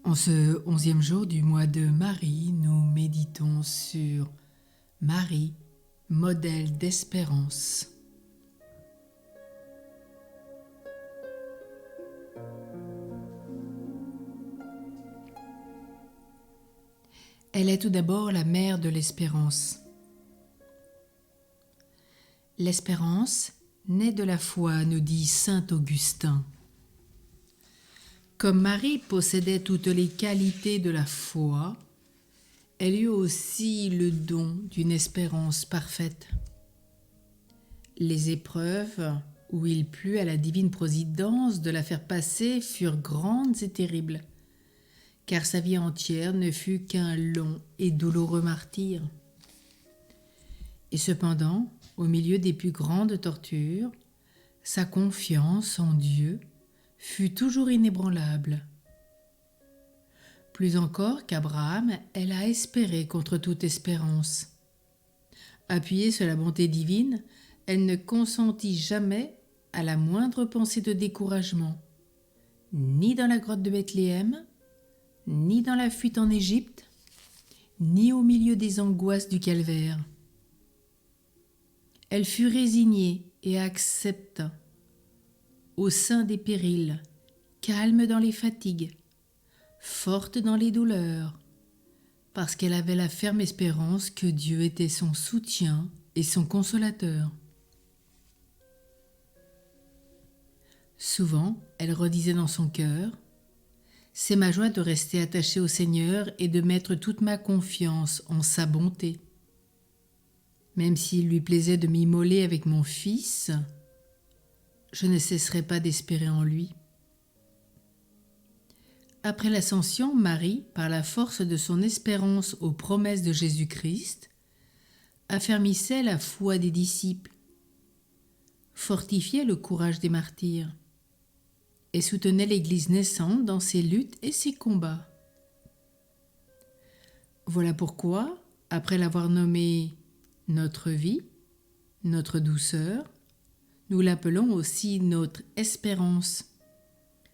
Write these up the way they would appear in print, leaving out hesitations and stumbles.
En ce 11e jour du mois de Marie, nous méditons sur Marie, modèle d'espérance. Elle est tout d'abord la mère de l'espérance. L'espérance naît de la foi, nous dit saint Augustin. Comme Marie possédait toutes les qualités de la foi, elle eut aussi le don d'une espérance parfaite. Les épreuves où il plut à la divine providence de la faire passer furent grandes et terribles, car sa vie entière ne fut qu'un long et douloureux martyre. Et cependant, au milieu des plus grandes tortures, sa confiance en Dieu fut toujours inébranlable. Plus encore qu'Abraham, elle a espéré contre toute espérance. Appuyée sur la bonté divine, elle ne consentit jamais à la moindre pensée de découragement, ni dans la grotte de Bethléem, ni dans la fuite en Égypte, ni au milieu des angoisses du calvaire. Elle fut résignée et accepta, au sein des périls, calme dans les fatigues, forte dans les douleurs, parce qu'elle avait la ferme espérance que Dieu était son soutien et son consolateur. Souvent, elle redisait dans son cœur : « C'est ma joie de rester attachée au Seigneur et de mettre toute ma confiance en sa bonté. Même s'il lui plaisait de m'immoler avec mon Fils, je ne cesserai pas d'espérer en lui. » Après l'Ascension, Marie, par la force de son espérance aux promesses de Jésus-Christ, affermissait la foi des disciples, fortifiait le courage des martyrs et soutenait l'Église naissante dans ses luttes et ses combats. Voilà pourquoi, après l'avoir nommée notre vie, notre douceur, nous l'appelons aussi notre espérance,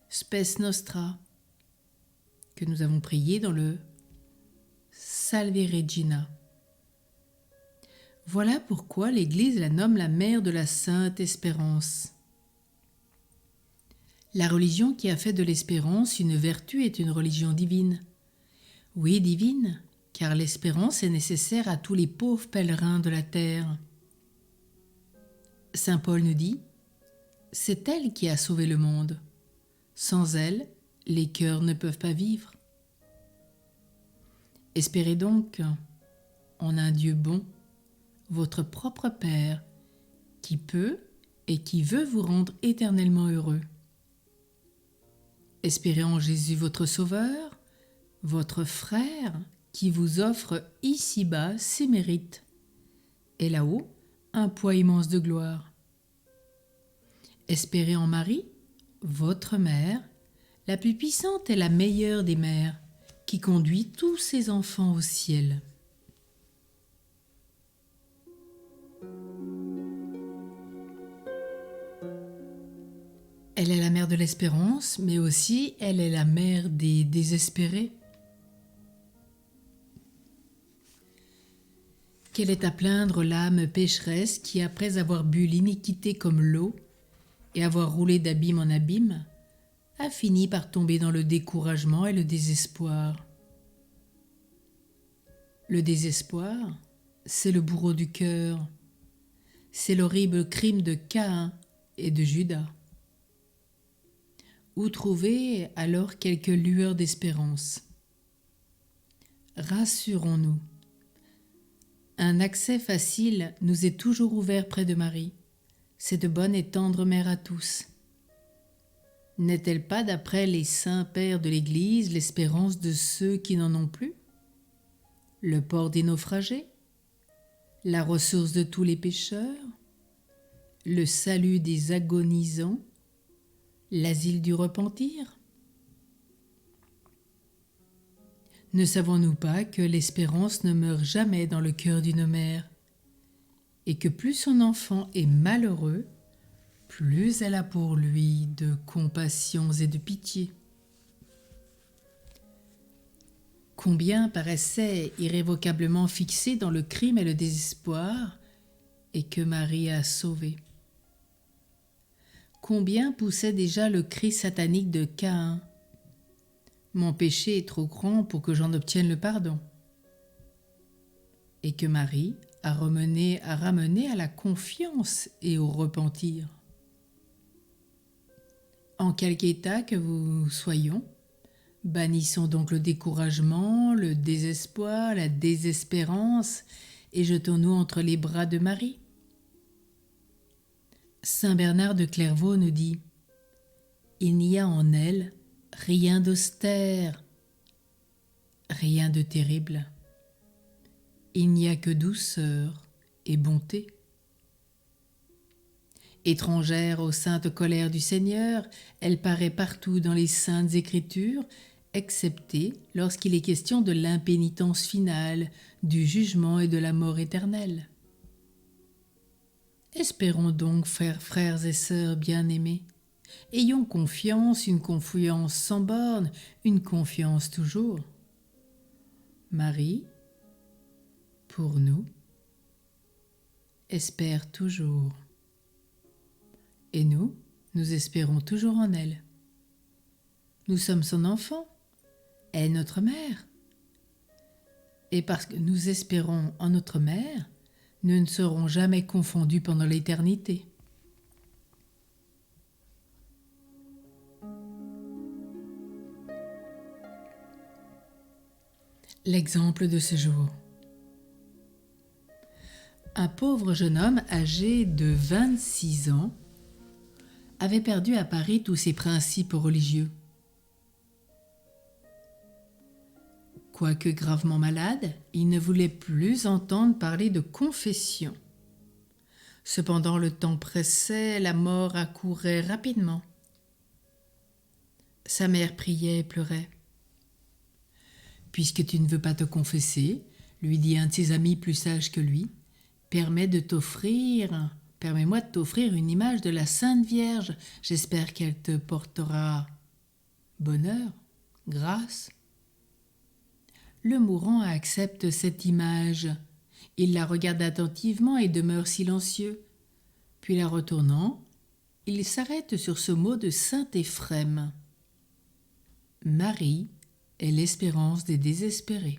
spes nostra, que nous avons prié dans le Salve Regina. Voilà pourquoi l'Église la nomme la mère de la Sainte Espérance. La religion qui a fait de l'espérance une vertu est une religion divine. Oui, divine, car l'espérance est nécessaire à tous les pauvres pèlerins de la terre. Saint Paul nous dit : c'est elle qui a sauvé le monde. Sans elle, les cœurs ne peuvent pas vivre. Espérez donc en un Dieu bon, votre propre Père, qui peut et qui veut vous rendre éternellement heureux. Espérez en Jésus votre Sauveur, votre frère, qui vous offre ici-bas ses mérites, et là-haut un poids immense de gloire. Espérez en Marie, votre mère, la plus puissante et la meilleure des mères, qui conduit tous ses enfants au ciel. Elle est la mère de l'espérance, mais aussi elle est la mère des désespérés. Quelle est à plaindre l'âme pécheresse qui, après avoir bu l'iniquité comme l'eau et avoir roulé d'abîme en abîme, a fini par tomber dans le découragement et le désespoir. Le désespoir, c'est le bourreau du cœur, c'est l'horrible crime de Caïn et de Judas. Où trouver alors quelques lueurs d'espérance ? Rassurons-nous. Un accès facile nous est toujours ouvert près de Marie, cette bonne et tendre mère à tous. N'est-elle pas, d'après les saints pères de l'Église, l'espérance de ceux qui n'en ont plus ? Le port des naufragés ? La ressource de tous les pécheurs ? Le salut des agonisants ? L'asile du repentir ? Ne savons-nous pas que l'espérance ne meurt jamais dans le cœur d'une mère, et que plus son enfant est malheureux, plus elle a pour lui de compassion et de pitié. Combien paraissaient irrévocablement fixés dans le crime et le désespoir, et que Marie a sauvés. Combien poussait déjà le cri satanique de Caïn. Mon péché est trop grand pour que j'en obtienne le pardon. Et que Marie a ramené à la confiance et au repentir. En quelque état que nous soyons, bannissons donc le découragement, le désespoir, la désespérance et jetons-nous entre les bras de Marie. Saint Bernard de Clairvaux nous dit « Il n'y a en elle rien d'austère, rien de terrible. Il n'y a que douceur et bonté. » Étrangère aux saintes colères du Seigneur, elle paraît partout dans les saintes écritures, excepté lorsqu'il est question de l'impénitence finale, du jugement et de la mort éternelle. Espérons donc, frères et sœurs bien-aimés, ayons confiance, une confiance sans borne, une confiance toujours. Marie, pour nous, espère toujours. Et nous espérons toujours en elle. Nous sommes son enfant, elle est notre mère. Et parce que nous espérons en notre mère, nous ne serons jamais confondus pendant l'éternité. L'exemple de ce jour. Un pauvre jeune homme âgé de 26 ans avait perdu à Paris tous ses principes religieux. Quoique gravement malade, il ne voulait plus entendre parler de confession. Cependant, le temps pressait, la mort accourait rapidement. Sa mère priait et pleurait. « Puisque tu ne veux pas te confesser, lui dit un de ses amis plus sage que lui, permets-moi de t'offrir une image de la Sainte Vierge. J'espère qu'elle te portera bonheur, grâce. » Le mourant accepte cette image. Il la regarde attentivement et demeure silencieux. Puis la retournant, il s'arrête sur ce mot de saint Éphrem. Marie est l'espérance des désespérés.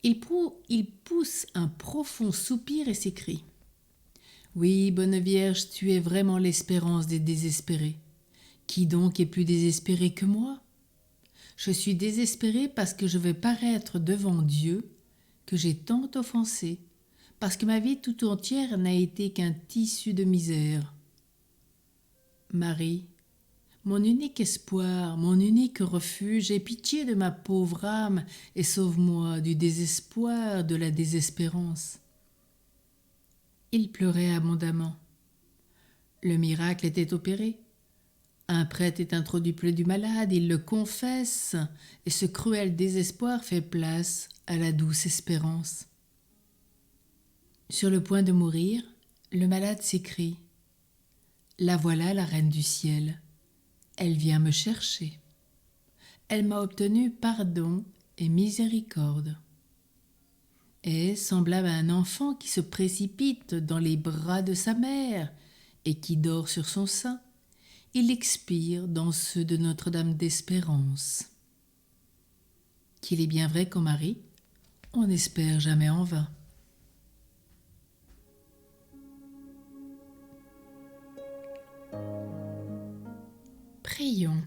Il pousse un profond soupir et s'écrie. Oui, bonne Vierge, tu es vraiment l'espérance des désespérés. Qui donc est plus désespéré que moi ? Je suis désespéré parce que je vais paraître devant Dieu, que j'ai tant offensé, parce que ma vie tout entière n'a été qu'un tissu de misère. Marie, mon unique espoir, mon unique refuge, aie pitié de ma pauvre âme et sauve-moi du désespoir, de la désespérance. Il pleurait abondamment. Le miracle était opéré. Un prêtre est introduit près du malade, il le confesse, et ce cruel désespoir fait place à la douce espérance. Sur le point de mourir, le malade s'écrie « La voilà la reine du ciel, elle vient me chercher. Elle m'a obtenu pardon et miséricorde. » Et, semblable à un enfant qui se précipite dans les bras de sa mère et qui dort sur son sein, il expire dans ceux de Notre-Dame d'Espérance. Qu'il est bien vrai qu'en Marie, on n'espère jamais en vain. Prions.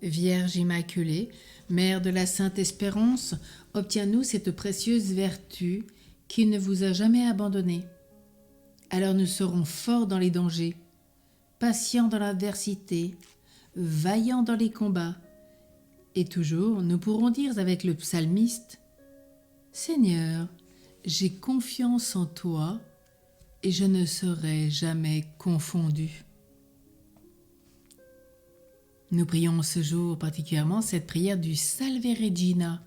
Vierge Immaculée, Mère de la Sainte Espérance, obtiens-nous cette précieuse vertu qui ne vous a jamais abandonnée. Alors nous serons forts dans les dangers, patients dans l'adversité, vaillants dans les combats, et toujours nous pourrons dire avec le psalmiste « Seigneur, j'ai confiance en toi et je ne serai jamais confondu. » Nous prions ce jour particulièrement cette prière du Salve Regina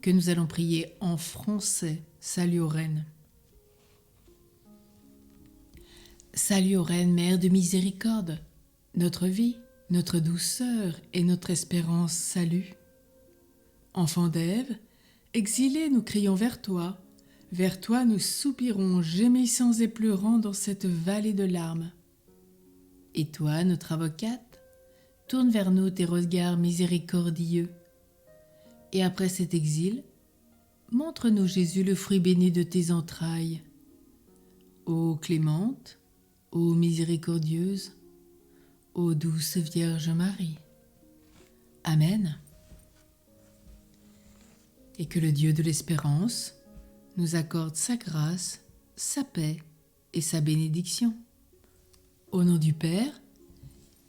que nous allons prier en français. Salut aux reines. Salut aux reines, Mère de miséricorde, notre vie, notre douceur et notre espérance, salut. Enfants d'Ève, exilés, nous crions vers toi nous soupirons, gémissants et pleurant dans cette vallée de larmes. Et toi, notre avocate, tourne vers nous tes regards miséricordieux. Et après cet exil, montre-nous Jésus, le fruit béni de tes entrailles. Ô clémente, ô miséricordieuse, ô douce Vierge Marie. Amen. Et que le Dieu de l'espérance nous accorde sa grâce, sa paix et sa bénédiction. Au nom du Père,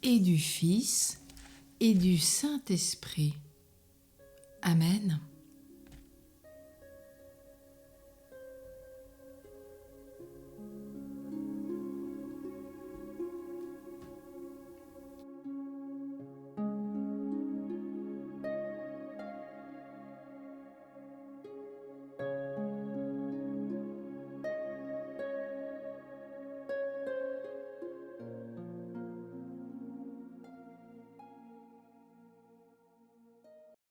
et du Fils, et du Saint-Esprit. Amen.